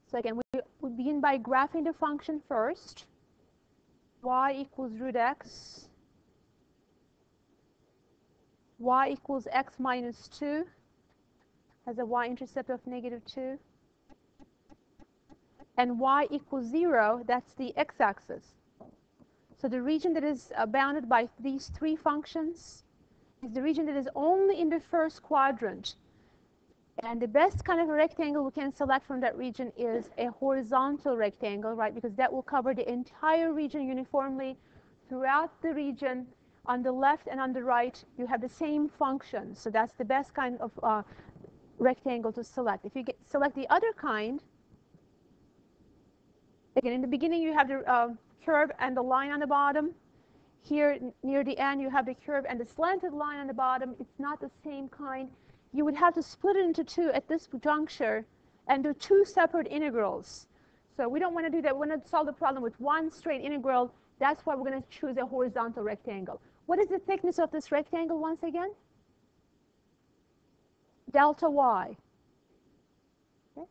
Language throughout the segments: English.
So again, we begin by graphing the function first. Y equals root x. Y equals x minus 2. Has a y-intercept of -2. And y equals 0, that's the x-axis. So the region that is bounded by these three functions is the region that is only in the first quadrant. And the best kind of a rectangle we can select from that region is a horizontal rectangle, right? Because that will cover the entire region uniformly throughout the region. On the left and on the right, you have the same function. So that's the best kind of rectangle to select. If you select the other kind, again, in the beginning, you have the curve and the line on the bottom. Here, near the end, you have the curve and the slanted line on the bottom. It's not the same kind. You would have to split it into two at this juncture and do two separate integrals. So we don't want to do that. We want to solve the problem with one straight integral. That's why we're going to choose a horizontal rectangle. What is the thickness of this rectangle once again? Delta y. Okay.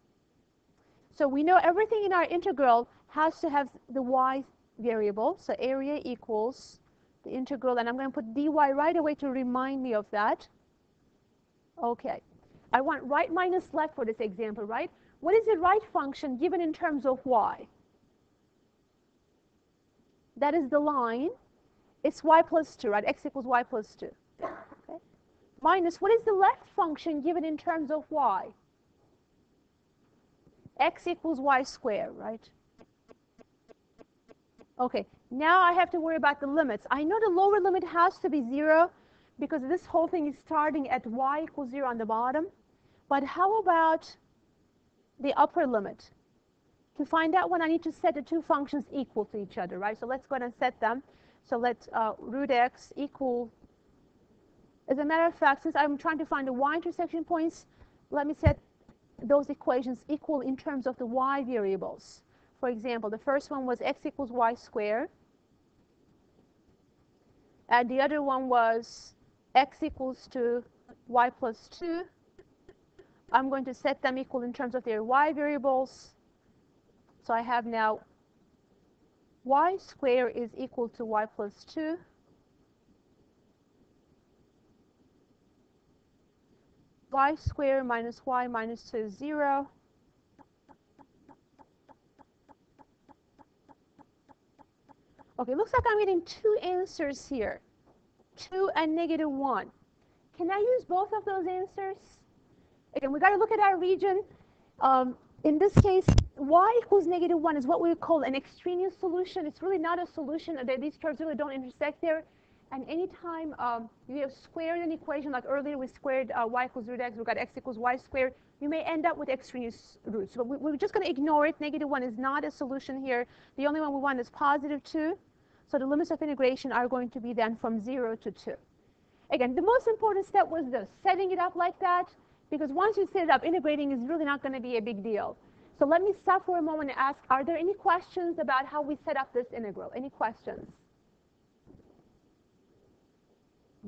So we know everything in our integral has to have the y variable. So area equals the integral. And I'm going to put dy right away to remind me of that. Okay. I want right minus left for this example, right? What is the right function given in terms of y? That is the line. It's y plus 2, right? X equals y plus 2. Okay. Minus, what is the left function given in terms of y? X equals y squared, right? Okay, now I have to worry about the limits. I know the lower limit has to be 0 because this whole thing is starting at y equals 0 on the bottom. But how about the upper limit? To find that one, I need to set the two functions equal to each other, right? So let's go ahead and set them. So let root x equal, as a matter of fact, since I'm trying to find the y intersection points, let me set those equations equal in terms of the y variables. For example, the first one was x equals y squared. And the other one was x equals to y plus 2. I'm going to set them equal in terms of their y variables. So I have now y squared is equal to y plus 2. Y squared minus y minus 2 is 0. Okay, looks like I'm getting two answers here, 2 and -1. Can I use both of those answers? Again, we got to look at our region. In this case, y equals -1 is what we would call an extraneous solution. It's really not a solution. These curves really don't intersect there. And anytime you have squared an equation, like earlier we squared y equals root x, we got x equals y squared, you may end up with extraneous roots. So we're just going to ignore it. -1 is not a solution here. The only one we want is +2. So the limits of integration are going to be then from 0 to 2. Again, the most important step was this, setting it up like that, because once you set it up, integrating is really not going to be a big deal. So let me stop for a moment and ask, are there any questions about how we set up this integral? Any questions?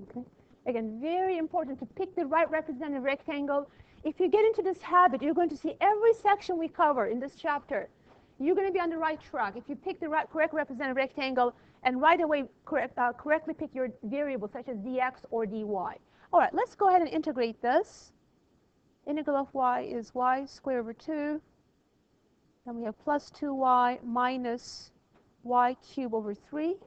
Okay. Again, very important to pick the right representative rectangle. If you get into this habit, you're going to see every section we cover in this chapter. You're going to be on the right track. If you pick the correct representative rectangle and right away correctly pick your variables such as dx or dy. All right, let's go ahead and integrate this. Integral of y is y squared over 2. Then we have plus 2y minus y cubed over 3.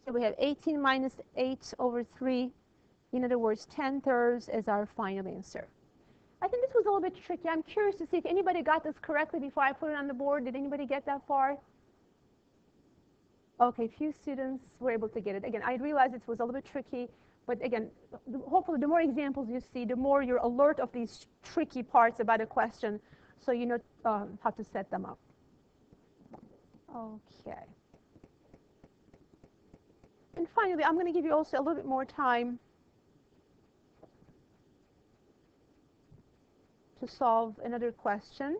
So we have 18 minus 8 over 3. In other words, 10/3 is our final answer. I think this was a little bit tricky. I'm curious to see if anybody got this correctly before I put it on the board. Did anybody get that far? Okay, few students were able to get it. Again, I realize it was a little bit tricky, but again, hopefully the more examples you see, the more you're alert of these tricky parts about a question, so you know how to set them up. Okay. And finally, I'm going to give you also a little bit more time to solve another question.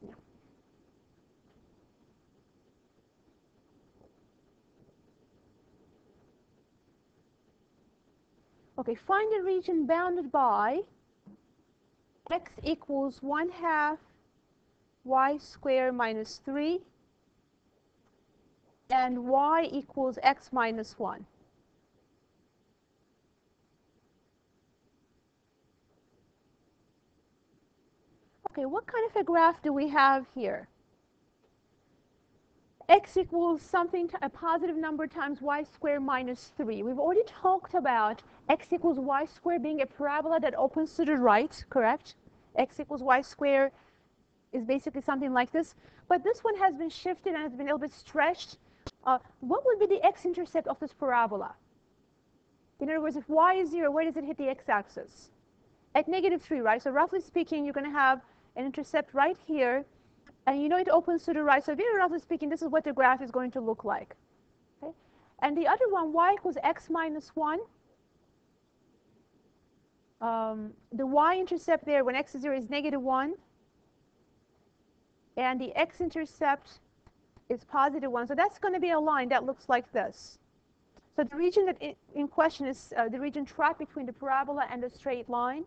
Yeah. Okay, find a region bounded by x equals 1/2 y squared minus 3 and y equals x minus 1. Okay, what kind of a graph do we have here? X equals something, a positive number times y squared minus 3. We've already talked about x equals y squared being a parabola that opens to the right, correct? X equals y squared is basically something like this. But this one has been shifted and has been a little bit stretched. What would be the x-intercept of this parabola? In other words, if y is 0, where does it hit the x-axis? At -3, right? So roughly speaking, you're going to have an intercept right here. And you know it opens to the right. So very roughly speaking, this is what the graph is going to look like. Okay? And the other one, y equals x minus 1. The y-intercept there when x is 0 is -1. And the x-intercept is +1. So that's going to be a line that looks like this. So the region that in question is the region trapped between the parabola and the straight line.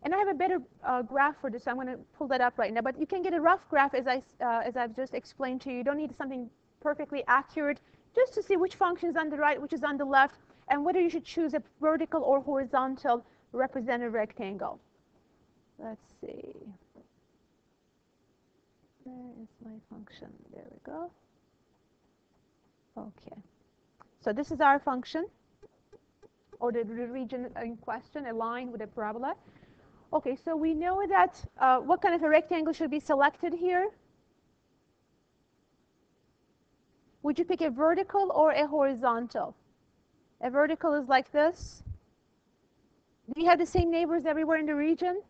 And I have a better graph for this, so I'm going to pull that up right now. But you can get a rough graph as I've just explained to you. You don't need something perfectly accurate, just to see which function is on the right, which is on the left, and whether you should choose a vertical or horizontal representative rectangle. Let's see. Where is my function? There we go. Okay. So this is our function, or the region in question, a line with a parabola. Okay, so we know that what kind of a rectangle should be selected here? Would you pick a vertical or a horizontal? A vertical is like this. Do you have the same neighbors everywhere in the region?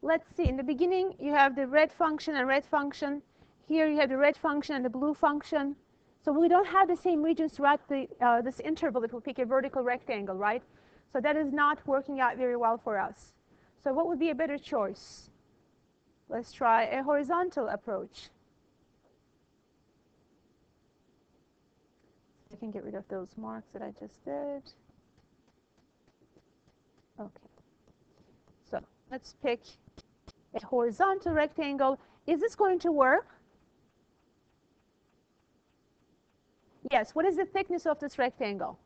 Let's see, in the beginning you have the red function and red function. Here you have the red function and the blue function. So we don't have the same regions throughout this interval if we pick a vertical rectangle, right? So that is not working out very well for us. So what would be a better choice? Let's try a horizontal approach. I can get rid of those marks that I just did. Okay. So let's pick a horizontal rectangle. Is this going to work? Yes. What is the thickness of this rectangle?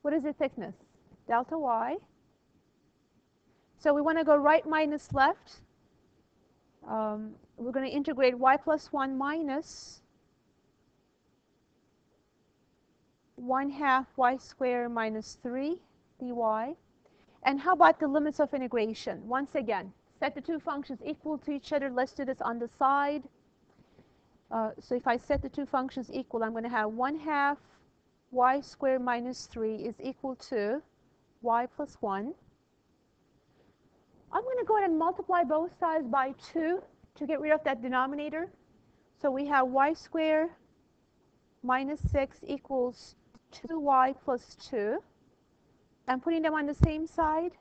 What is the thickness? Delta y. So we want to go right minus left. We're going to integrate y plus 1 minus 1/2 y squared minus 3 dy. And how about the limits of integration? Once again, set the two functions equal to each other. Let's do this on the side. So if I set the two functions equal, I'm going to have 1/2 y squared minus 3 is equal to y plus 1. I'm going to go ahead and multiply both sides by 2 to get rid of that denominator. So we have y squared minus 6 equals 2y plus 2. I'm putting them on the same side.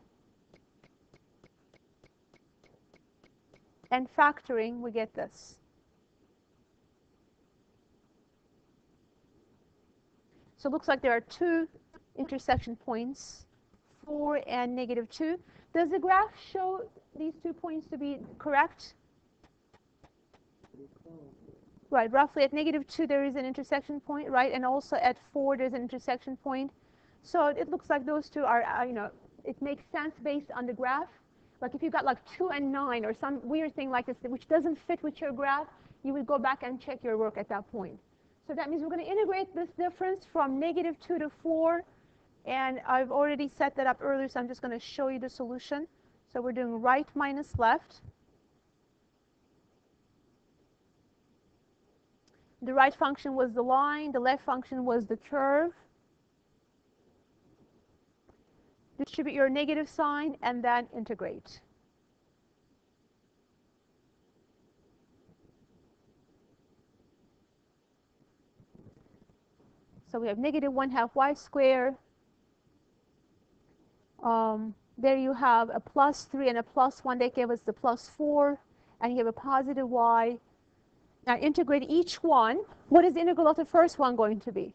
And factoring, we get this. So it looks like there are two intersection points, 4 and -2. Does the graph show these 2 points to be correct? Right, roughly at -2 there is an intersection point, right? And also at 4 there's an intersection point. So it looks like those two are, it makes sense based on the graph. Like if you got like 2 and 9 or some weird thing like this which doesn't fit with your graph, you would go back and check your work at that point. So that means we're going to integrate this difference from -2 to 4. And I've already set that up earlier, so I'm just going to show you the solution. So we're doing right minus left. The right function was the line. The left function was the curve. Distribute your negative sign and then integrate. So we have -1/2 y squared. There you have a +3 and a +1. They gave us the +4. and you have a positive y. Now integrate each one. What is the integral of the first one going to be?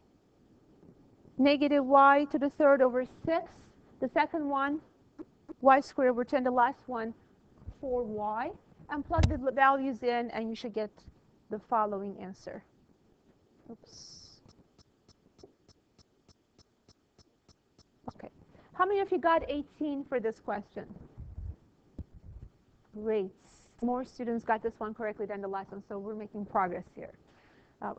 Negative y to the third over 6. The second one, y squared over 10. The last one, 4y. And plug the values in, and you should get the following answer. Oops. Okay. How many of you got 18 for this question? Great. More students got this one correctly than the last one, so we're making progress here.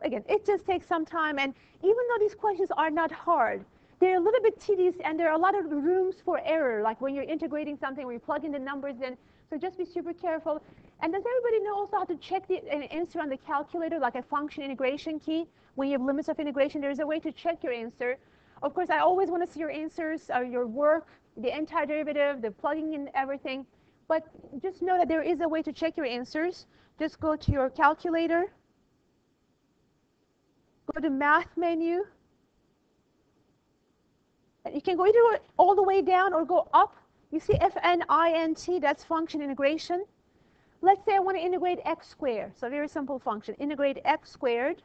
Again, it just takes some time, and even though these questions are not hard, they're a little bit tedious, and there are a lot of rooms for error, like when you're integrating something where you plug in the numbers in, so just be super careful. And does everybody know also how to check an answer on the calculator, like a function integration key? When you have limits of integration, there's a way to check your answer. Of course, I always want to see your answers, your work, the antiderivative, the plugging in everything. But just know that there is a way to check your answers. Just go to your calculator. Go to Math menu. And you can go either all the way down or go up. You see FNINT, that's function integration. Let's say I want to integrate x squared. So a very simple function. Integrate x squared.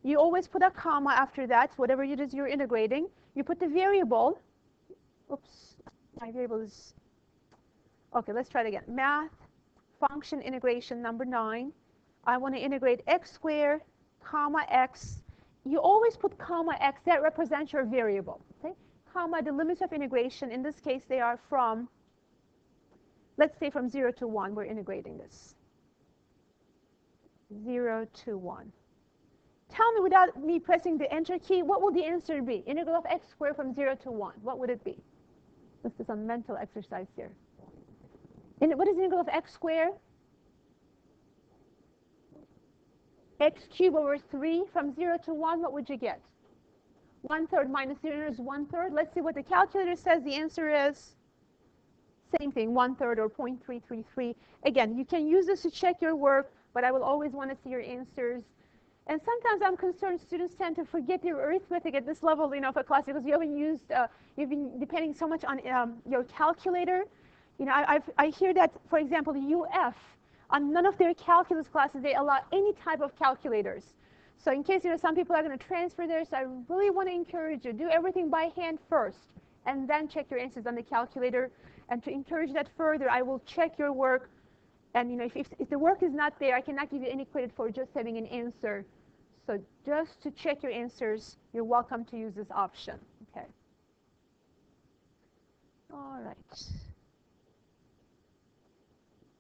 You always put a comma after that, whatever it is you're integrating. You put the variable. Oops, my variable is... Okay, let's try it again. Math, function integration number 9. I want to integrate x squared, comma x. You always put comma x. That represents your variable. Okay? Comma, the limits of integration. In this case, they are from, let's say from 0 to 1. We're integrating this. 0 to 1. Tell me without me pressing the enter key, what will the answer be? Integral of x squared from 0 to 1. What would it be? Let's do some mental exercise here. And what is the integral of x squared? X cubed over 3 from 0 to 1, what would you get? 1/3 minus 0 is 1/3. Let's see what the calculator says. The answer is same thing, 1/3 or 0.333. Again, you can use this to check your work, but I will always want to see your answers. And sometimes I'm concerned students tend to forget their arithmetic at this level, of a class because you haven't used, you've been depending so much on your calculator. I hear that, for example, the UF, on none of their calculus classes, they allow any type of calculators. So in case, some people are going to transfer there, so I really want to encourage you, do everything by hand first, and then check your answers on the calculator. And to encourage that further, I will check your work. And if the work is not there, I cannot give you any credit for just having an answer. So just to check your answers, you're welcome to use this option. Okay. All right.